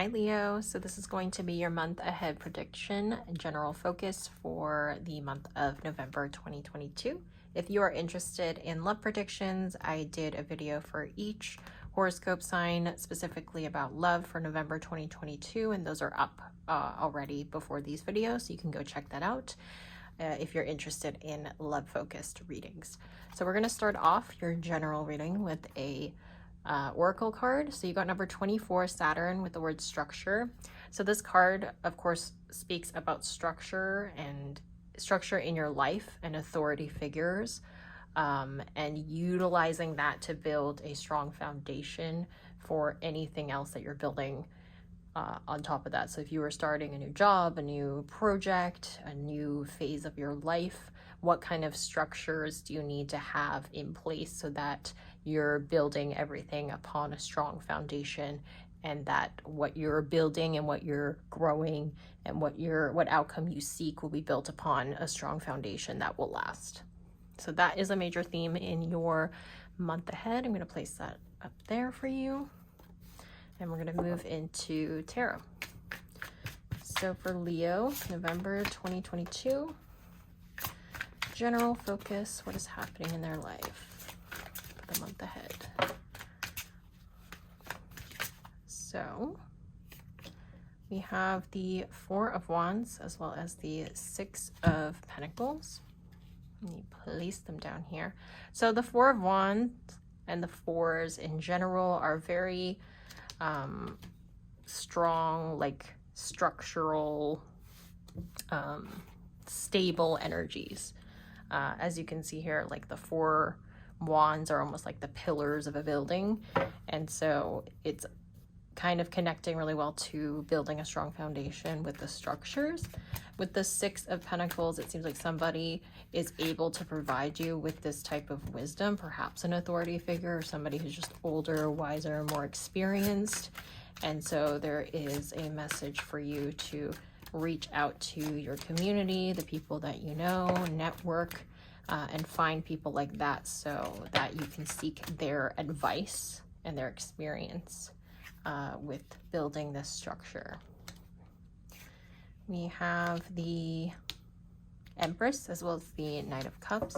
Hi Leo, so this is going to be your month ahead prediction and general focus for the month of November 2022. If you are interested in love predictions, I did a video for each horoscope sign specifically about love for November 2022, and those are up already before these videos, so you can go check that out if you're interested in love focused readings. So we're going to start off your general reading with a oracle card. So you got number 24, Saturn, with the word structure. So this card, of course, speaks about structure and structure in your life and authority figures, and utilizing that to build a strong foundation for anything else that you're building on top of that. So if you were starting a new job, a new project, a new phase of your life, what kind of structures do you need to have in place so that you're building everything upon a strong foundation, and that what you're building and what you're growing and what outcome you seek will be built upon a strong foundation that will last. So that is a major theme in your month ahead. I'm going to place that up there for you. And we're going to move into tarot. So for Leo, November 2022, general focus, what is happening in their life for the month ahead. So we have the Four of Wands as well as the Six of Pentacles. Let me place them down here. So the Four of Wands and the fours in general are very strong, like structural, stable energies. As you can see here, like the four wands are almost like the pillars of a building, and so it's kind of connecting really well to building a strong foundation with the structures. With the Six of Pentacles, it seems like somebody is able to provide you with this type of wisdom, perhaps an authority figure or somebody who's just older, wiser, more experienced. And so there is a message for you to reach out to your community, the people that you know, network, and find people like that so that you can seek their advice and their experience with building this structure. We have the Empress as well as the Knight of Cups.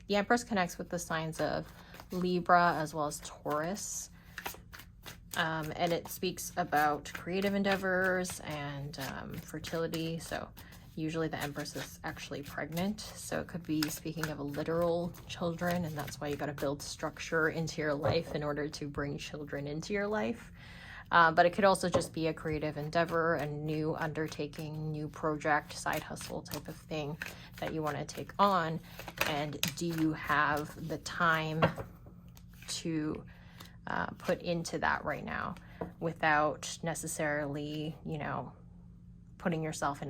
The Empress connects with the signs of Libra as well as Taurus. And it speaks about creative endeavors and fertility. So usually the Empress is actually pregnant. So it could be speaking of literal children, and that's why you got to build structure into your life in order to bring children into your life. But it could also just be a creative endeavor, a new undertaking, new project, side hustle type of thing that you want to take on. And do you have the time to put into that right now without necessarily, you know, putting yourself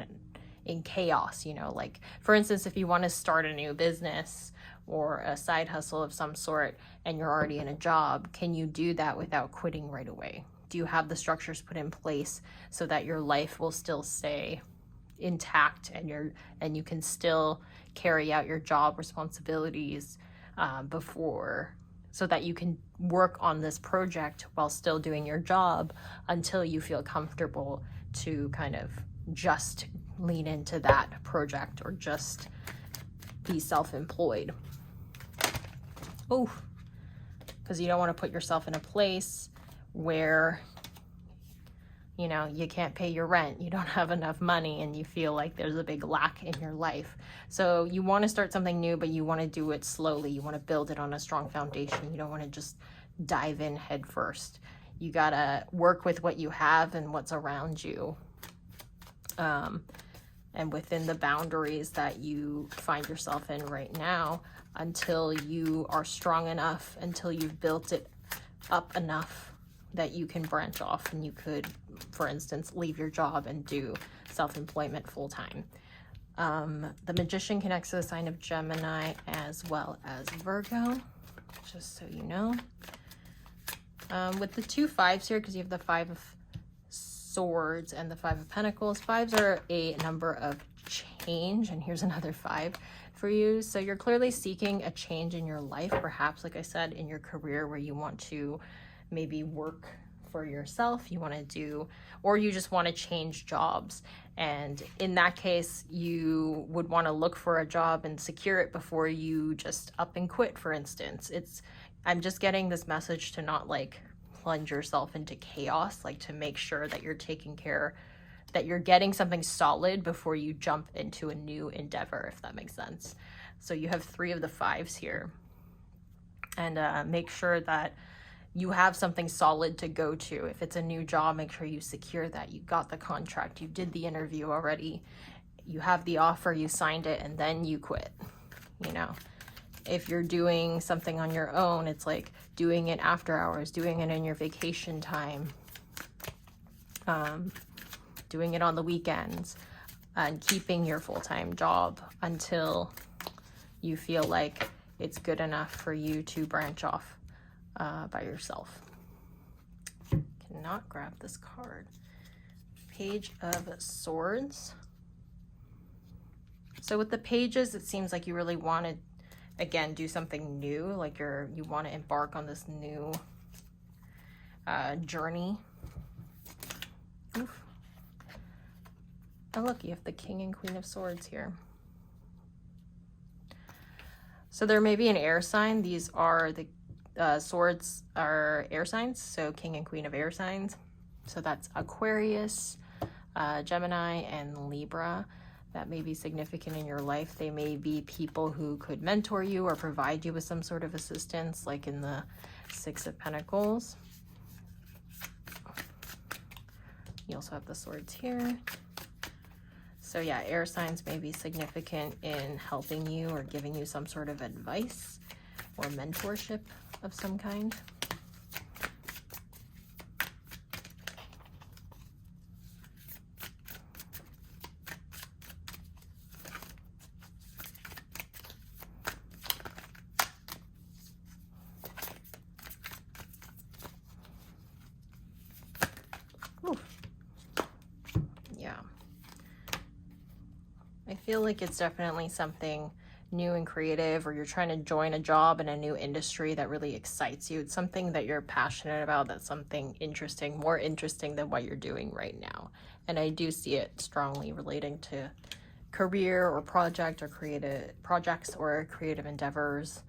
in chaos, you know? Like, for instance, if you want to start a new business or a side hustle of some sort and you're already in a job, can you do that without quitting right away? Do you have the structures put in place so that your life will still stay intact and you can still carry out your job responsibilities so that you can work on this project while still doing your job until you feel comfortable to kind of just lean into that project or just be self-employed? Oh, because you don't want to put yourself in a place where, you know, you can't pay your rent, you don't have enough money, and you feel like there's a big lack in your life. So you want to start something new, but you want to do it slowly. You want to build it on a strong foundation. You don't want to just dive in head first. You got to work with what you have and what's around you, and within the boundaries that you find yourself in right now, until you are strong enough, until you've built it up enough that you can branch off and you could, for instance, leave your job and do self-employment full-time. The Magician connects to the sign of Gemini as well as Virgo, just so you know. With the two fives here, because you have the Five of Swords and the Five of Pentacles, fives are a number of change, and here's another five for you. So you're clearly seeking a change in your life, perhaps, like I said, in your career, where you want to maybe work for yourself, you want to do, or you just want to change jobs. And in that case, you would want to look for a job and secure it before you just up and quit, for instance. I'm just getting this message to not like plunge yourself into chaos, like to make sure that you're taking care, that you're getting something solid before you jump into a new endeavor, if that makes sense. So you have 3 of the 5s here. And make sure that you have something solid to go to. If it's a new job, make sure you secure that. You got the contract, you did the interview already, you have the offer, you signed it, and then you quit. You know, if you're doing something on your own, it's like doing it after hours, doing it in your vacation time, doing it on the weekends, and keeping your full-time job until you feel like it's good enough for you to branch off by yourself. Cannot grab this card. Page of Swords. So with the pages, it seems like you really want to, again, do something new, like you want to embark on this new journey. Oof. Oh look, you have the King and Queen of Swords here. So there may be an air sign. These are the swords are air signs, so King and Queen of air signs. So that's Aquarius, Gemini, and Libra. That may be significant in your life. They may be people who could mentor you or provide you with some sort of assistance, like in the 6 of Pentacles. You also have the swords here. So yeah, air signs may be significant in helping you or giving you some sort of advice or mentorship of some kind. Ooh. Yeah. I feel like it's definitely something new and creative, or you're trying to join a job in a new industry that really excites you. It's something that you're passionate about, that's something interesting, more interesting than what you're doing right now. And I do see it strongly relating to career or project or creative projects or creative endeavors,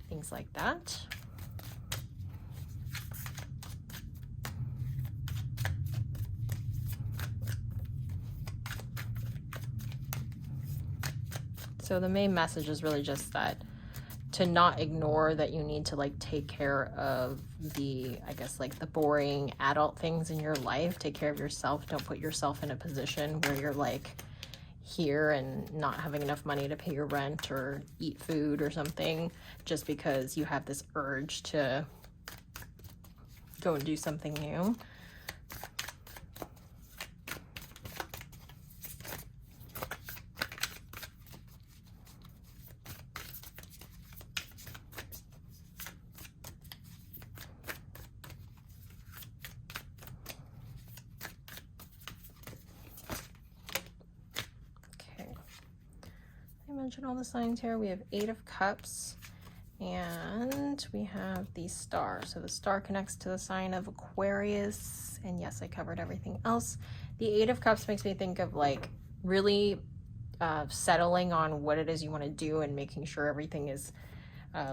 things like that. So the main message is really just that to not ignore that you need to like take care of the, I guess, like the boring adult things in your life. Take care of yourself. Don't put yourself in a position where you're like here and not having enough money to pay your rent or eat food or something just because you have this urge to go and do something new. Mention all the signs here. We have 8 of Cups and we have the Star. So the Star connects to the sign of Aquarius, and yes, I covered everything else. The 8 of Cups makes me think of like really settling on what it is you want to do and making sure everything is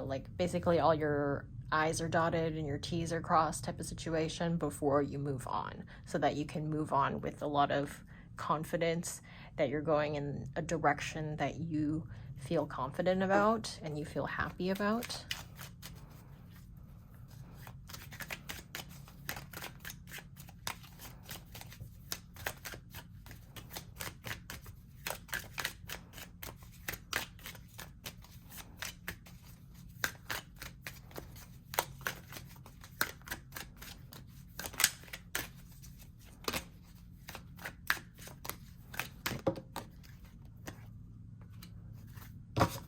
like basically all your I's are dotted and your T's are crossed type of situation before you move on, so that you can move on with a lot of confidence, that you're going in a direction that you feel confident about and you feel happy about.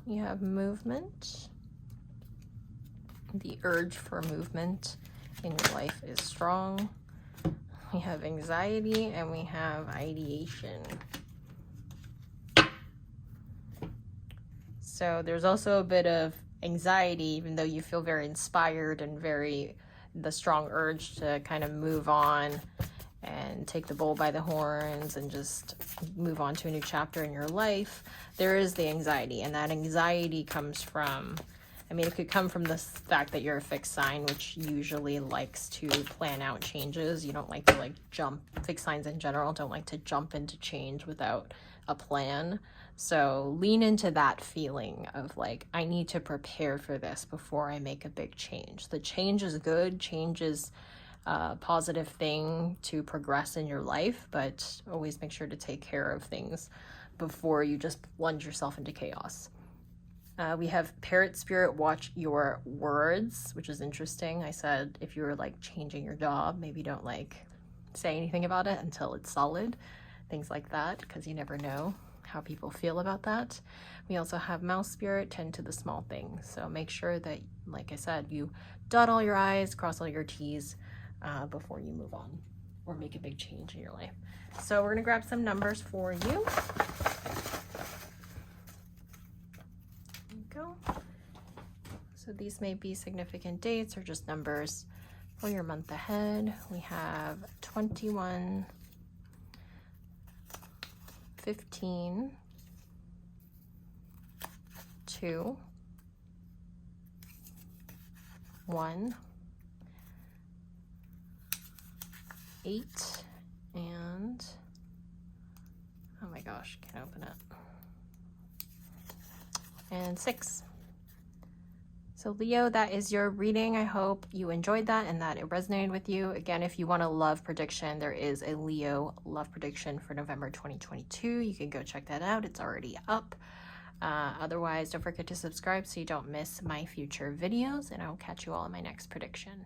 You have movement. The urge for movement in your life is strong. We have anxiety and we have ideation. So there's also a bit of anxiety, even though you feel very inspired and very the strong urge to kind of move on and take the bull by the horns and just move on to a new chapter in your life, there is the anxiety. And that anxiety comes from, I mean, it could come from the fact that you're a fixed sign, which usually likes to plan out changes. You don't like to like jump, fixed signs in general don't like to jump into change without a plan. So lean into that feeling of like, I need to prepare for this before I make a big change. The change is good. Change is a positive thing to progress in your life, but always make sure to take care of things before you just plunge yourself into chaos. We have Parrot Spirit, watch your words, which is interesting. I said if you're like changing your job, maybe don't like say anything about it until it's solid, things like that, because you never know how people feel about that. We also have Mouse Spirit, tend to the small things. So make sure that, like I said, you dot all your I's, cross all your T's before you move on or make a big change in your life. So we're gonna grab some numbers for you. There you go. So these may be significant dates or just numbers for your month ahead. We have 21, 15, 2, 1, 8, and oh my gosh, can't open it, and 6. So Leo, that is your reading. I hope you enjoyed that and that it resonated with you. Again, if you want a love prediction, there is a Leo love prediction for November 2022. You can go check that out. It's already up. Otherwise, don't forget to subscribe so you don't miss my future videos, and I'll catch you all in my next prediction.